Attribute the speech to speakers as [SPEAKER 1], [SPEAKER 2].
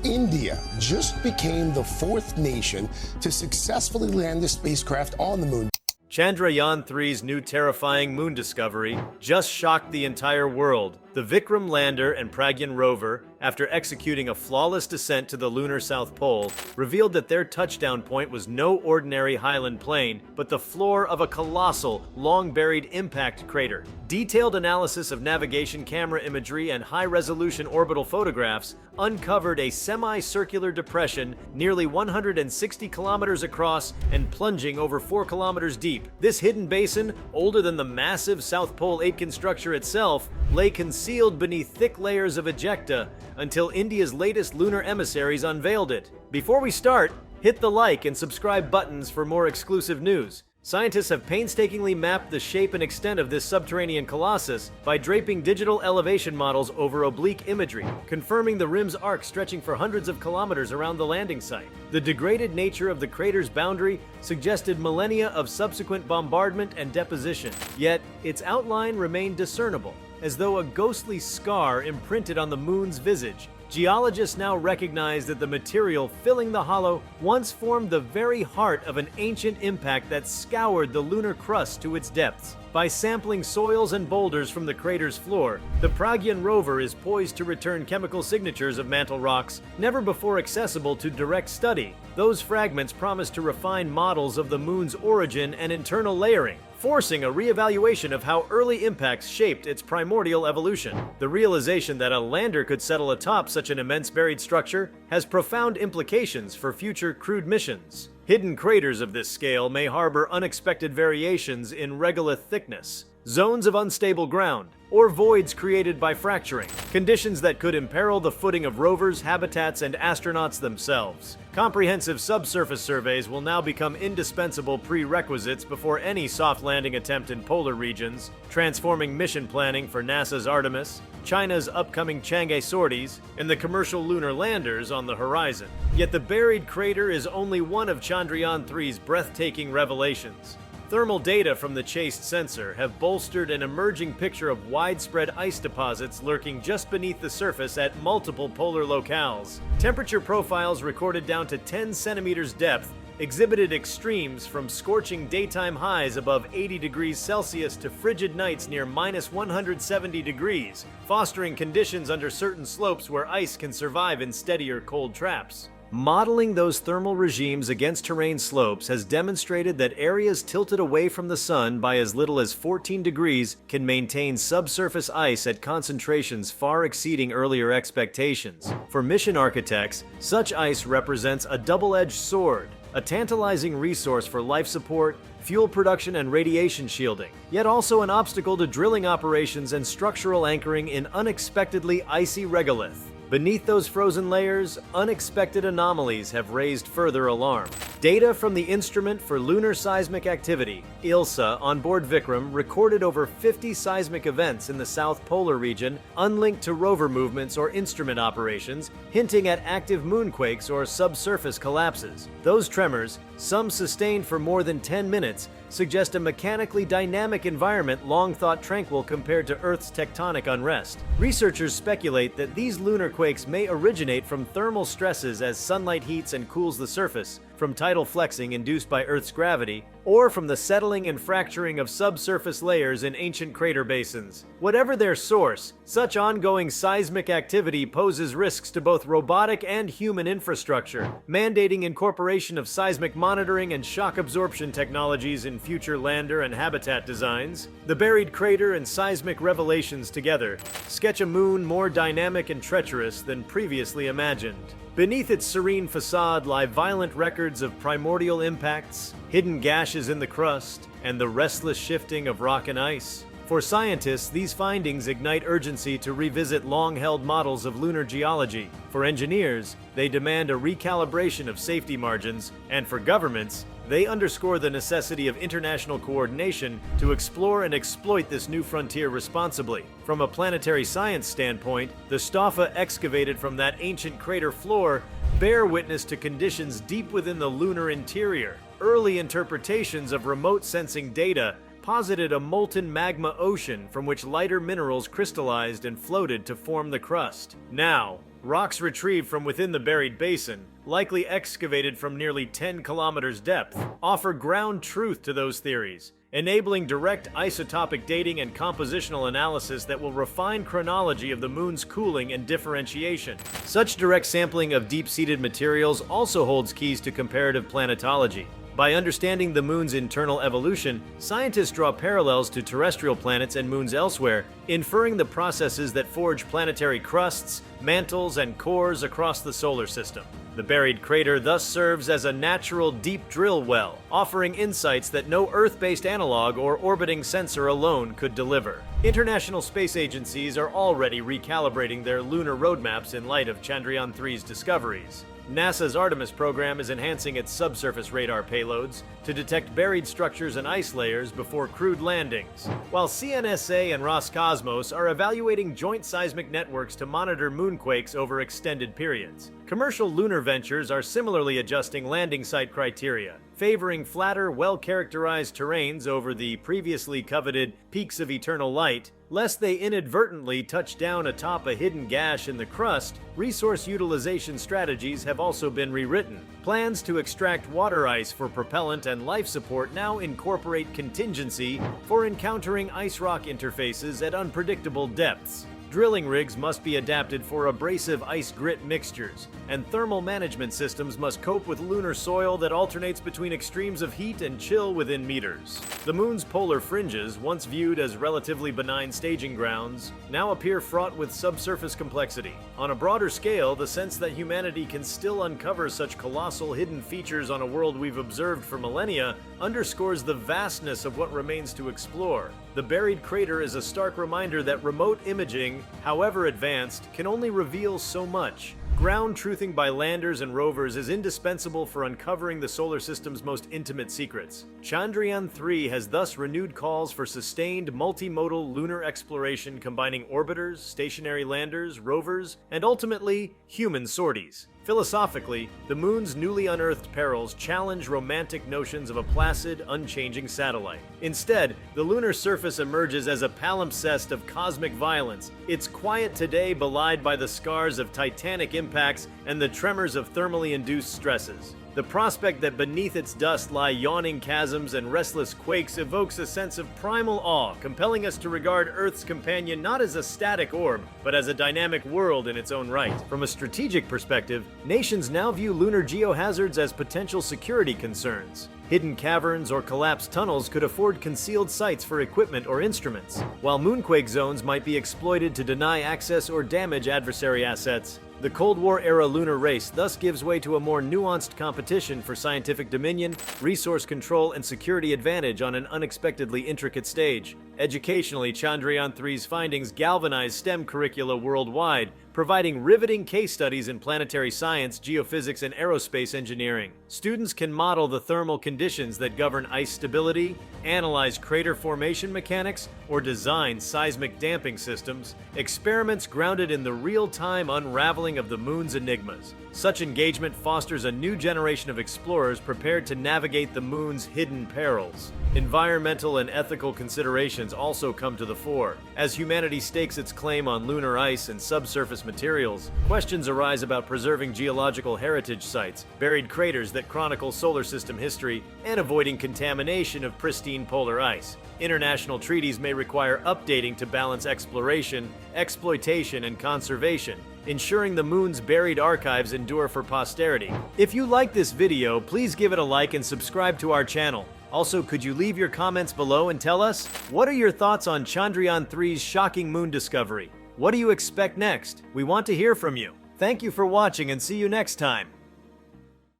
[SPEAKER 1] India just became the fourth nation to successfully land a spacecraft on the moon.
[SPEAKER 2] Chandrayaan-3’s new terrifying moon discovery just shocked the entire world. The Vikram lander and Pragyan rover, after executing a flawless descent to the lunar South Pole, revealed that their touchdown point was no ordinary highland plain, but the floor of a colossal, long-buried impact crater. Detailed analysis of navigation camera imagery and high-resolution orbital photographs uncovered a semicircular depression nearly 160 kilometers across and plunging over 4 kilometers deep. This hidden basin, older than the massive South Pole Aitken structure itself, lay concealed beneath thick layers of ejecta until India's latest lunar emissaries unveiled it. Before we start, hit the like and subscribe buttons for more exclusive news. Scientists have painstakingly mapped the shape and extent of this subterranean colossus by draping digital elevation models over oblique imagery, confirming the rim's arc stretching for hundreds of kilometers around the landing site. The degraded nature of the crater's boundary suggested millennia of subsequent bombardment and deposition, yet its outline remained discernible, as though a ghostly scar imprinted on the moon's visage. Geologists now recognize that the material filling the hollow once formed the very heart of an ancient impact that scoured the lunar crust to its depths. By sampling soils and boulders from the crater's floor, the Pragyan rover is poised to return chemical signatures of mantle rocks never before accessible to direct study. Those fragments promise to refine models of the moon's origin and internal layering, forcing a re-evaluation of how early impacts shaped its primordial evolution. The realization that a lander could settle atop such an immense buried structure has profound implications for future crewed missions. Hidden craters of this scale may harbor unexpected variations in regolith thickness, zones of unstable ground, or voids created by fracturing, conditions that could imperil the footing of rovers, habitats, and astronauts themselves. Comprehensive subsurface surveys will now become indispensable prerequisites before any soft landing attempt in polar regions, transforming mission planning for NASA's Artemis, China's upcoming Chang'e sorties, and the commercial lunar landers on the horizon. Yet the buried crater is only one of Chandrayaan-3's breathtaking revelations. Thermal data from the chased sensor have bolstered an emerging picture of widespread ice deposits lurking just beneath the surface at multiple polar locales. Temperature profiles recorded down to 10 centimeters depth exhibited extremes from scorching daytime highs above 80 degrees Celsius to frigid nights near minus 170 degrees, fostering conditions under certain slopes where ice can survive in steadier cold traps. Modeling those thermal regimes against terrain slopes has demonstrated that areas tilted away from the sun by as little as 14 degrees can maintain subsurface ice at concentrations far exceeding earlier expectations. For mission architects, such ice represents a double-edged sword, a tantalizing resource for life support, fuel production, and radiation shielding, yet also an obstacle to drilling operations and structural anchoring in unexpectedly icy regolith. Beneath those frozen layers, unexpected anomalies have raised further alarm. Data from the Instrument for Lunar Seismic Activity, ILSA, on board Vikram recorded over 50 seismic events in the South Polar region unlinked to rover movements or instrument operations, hinting at active moonquakes or subsurface collapses. Those tremors, some sustained for more than 10 minutes, suggest a mechanically dynamic environment long thought tranquil compared to Earth's tectonic unrest. Researchers speculate that these lunar quakes may originate from thermal stresses as sunlight heats and cools the surface, from tidal flexing induced by Earth's gravity, or from the settling and fracturing of subsurface layers in ancient crater basins. Whatever their source, such ongoing seismic activity poses risks to both robotic and human infrastructure, mandating incorporation of seismic monitoring and shock absorption technologies in future lander and habitat designs. The buried crater and seismic revelations together sketch a moon more dynamic and treacherous than previously imagined. Beneath its serene facade lie violent records of primordial impacts, hidden gashes in the crust, and the restless shifting of rock and ice. For scientists, these findings ignite urgency to revisit long-held models of lunar geology. For engineers, they demand a recalibration of safety margins, and for governments, they underscore the necessity of international coordination to explore and exploit this new frontier responsibly. From a planetary science standpoint, the stoffa excavated from that ancient crater floor bear witness to conditions deep within the lunar interior. Early interpretations of remote sensing data posited a molten magma ocean from which lighter minerals crystallized and floated to form the crust. Now, Rocks retrieved from within the buried basin, likely excavated from nearly 10 kilometers depth, offer ground truth to those theories, enabling direct isotopic dating and compositional analysis that will refine chronology of the moon's cooling and differentiation. Such direct sampling of deep-seated materials also holds keys to comparative planetology. By understanding the moon's internal evolution, scientists draw parallels to terrestrial planets and moons elsewhere, inferring the processes that forge planetary crusts, mantles, and cores across the solar system. The buried crater thus serves as a natural deep drill well, offering insights that no Earth-based analog or orbiting sensor alone could deliver. International space agencies are already recalibrating their lunar roadmaps in light of Chandrayaan-3's discoveries. NASA's Artemis program is enhancing its subsurface radar payloads to detect buried structures and ice layers before crewed landings, while CNSA and Roscosmos are evaluating joint seismic networks to monitor moonquakes over extended periods. Commercial lunar ventures are similarly adjusting landing site criteria, favoring flatter, well-characterized terrains over the previously coveted peaks of eternal light. Lest they inadvertently touch down atop a hidden gash in the crust, resource utilization strategies have also been rewritten. Plans to extract water ice for propellant and life support now incorporate contingency for encountering ice rock interfaces at unpredictable depths. Drilling rigs must be adapted for abrasive ice-grit mixtures, and thermal management systems must cope with lunar soil that alternates between extremes of heat and chill within meters. The moon's polar fringes, once viewed as relatively benign staging grounds, now appear fraught with subsurface complexity. On a broader scale, the sense that humanity can still uncover such colossal hidden features on a world we've observed for millennia underscores the vastness of what remains to explore. The buried crater is a stark reminder that remote imaging, however advanced, can only reveal so much. Ground truthing by landers and rovers is indispensable for uncovering the solar system's most intimate secrets. Chandrayaan-3 has thus renewed calls for sustained multimodal lunar exploration combining orbiters, stationary landers, rovers, and ultimately, human sorties. Philosophically, the moon's newly unearthed perils challenge romantic notions of a placid, unchanging satellite. Instead, the lunar surface emerges as a palimpsest of cosmic violence, its quiet today belied by the scars of titanic impacts and the tremors of thermally induced stresses. The prospect that beneath its dust lie yawning chasms and restless quakes evokes a sense of primal awe, compelling us to regard Earth's companion not as a static orb, but as a dynamic world in its own right. From a strategic perspective, nations now view lunar geohazards as potential security concerns. Hidden caverns or collapsed tunnels could afford concealed sites for equipment or instruments, while moonquake zones might be exploited to deny access or damage adversary assets. The Cold War-era lunar race thus gives way to a more nuanced competition for scientific dominion, resource control, and security advantage on an unexpectedly intricate stage. Educationally, Chandrayaan-3's findings galvanize STEM curricula worldwide, providing riveting case studies in planetary science, geophysics, and aerospace engineering. Students can model the thermal conditions that govern ice stability, analyze crater formation mechanics, or design seismic damping systems, experiments grounded in the real-time unraveling of the moon's enigmas. Such engagement fosters a new generation of explorers prepared to navigate the moon's hidden perils. Environmental and ethical considerations also come to the fore. As humanity stakes its claim on lunar ice and subsurface materials, questions arise about preserving geological heritage sites, buried craters that chronicle solar system history, and avoiding contamination of pristine polar ice. International treaties may require updating to balance exploration, exploitation, and conservation, ensuring the moon's buried archives endure for posterity. If you like this video, please give it a like and subscribe to our channel. Also, could you leave your comments below and tell us, what are your thoughts on Chandrayaan-3's shocking moon discovery? What do you expect next? We want to hear from you. Thank you for watching and see you next time.